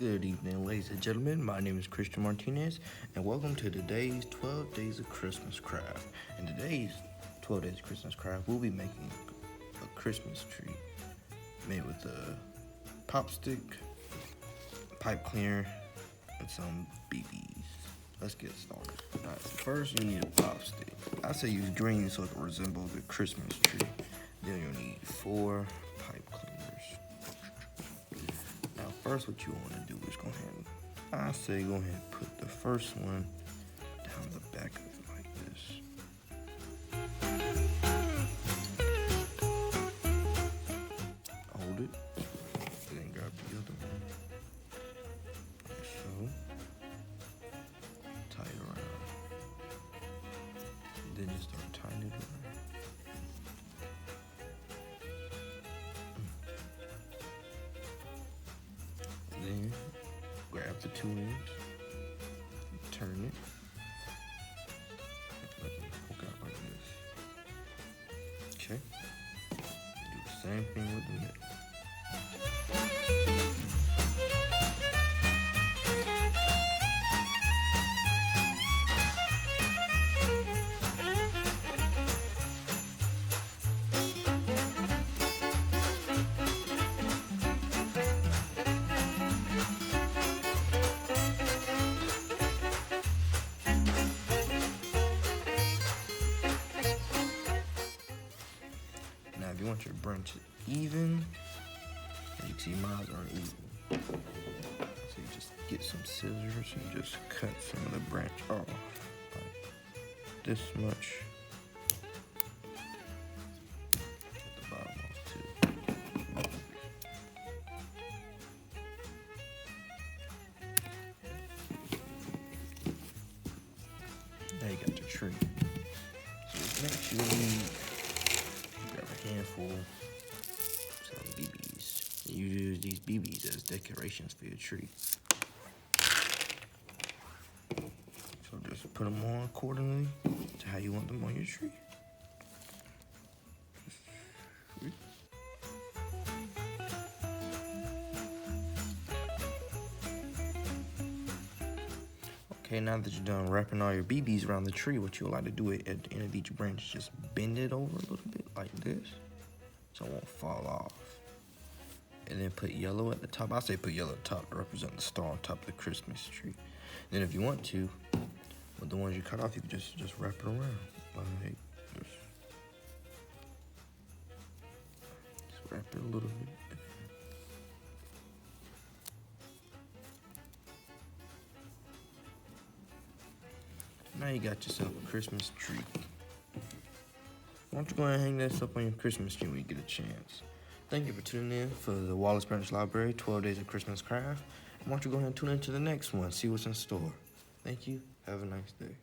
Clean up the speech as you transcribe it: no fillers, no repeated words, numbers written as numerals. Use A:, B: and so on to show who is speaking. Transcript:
A: Good evening, ladies and gentlemen. My name is Kristian Martinez, and welcome to today's 12 Days of Christmas Craft. In today's 12 Days of Christmas Craft, we'll be making a Christmas tree made with a popstick, pipe cleaner, and some BBs. Let's get started. Alright, so first you need a popstick. I say use green so it can resemble the Christmas tree. Then you'll need 4 pipe cleaners. Now, first, what you want to do is go ahead and put the first one down the back of it like this. Hold it, and then grab the other one, like so. Tie it around. Then you start tying it around. Then grab the 2 ends, turn it, let them poke out like this. Okay. Do the same thing with the middle. Now, if you want your branches even, as you can see, mine aren't even. So you just get some scissors and just cut some of the branch off, like this much. At the bottom off too. Now you got your tree. So next you need a handful of some BBs. You use these BBs as decorations for your tree. So just put them on accordingly to how you want them on your tree. Okay, now that you're done wrapping all your BBs around the tree, what you'll like to do at the end of each branch is just bend it over a little bit like this, so it won't fall off. And then put yellow at the top. I say put yellow at the top to represent the star on top of the Christmas tree. Then if you want to, with the ones you cut off, you can just wrap it around. Like just wrap it a little bit. Now you got yourself a Christmas tree. Why don't you go ahead and hang this up on your Christmas tree when you get a chance. Thank you for tuning in for the Wallace Branch Library 12 Days of Christmas Craft. Why don't you go ahead and tune in to the next one, see what's in store. Thank you. Have a nice day.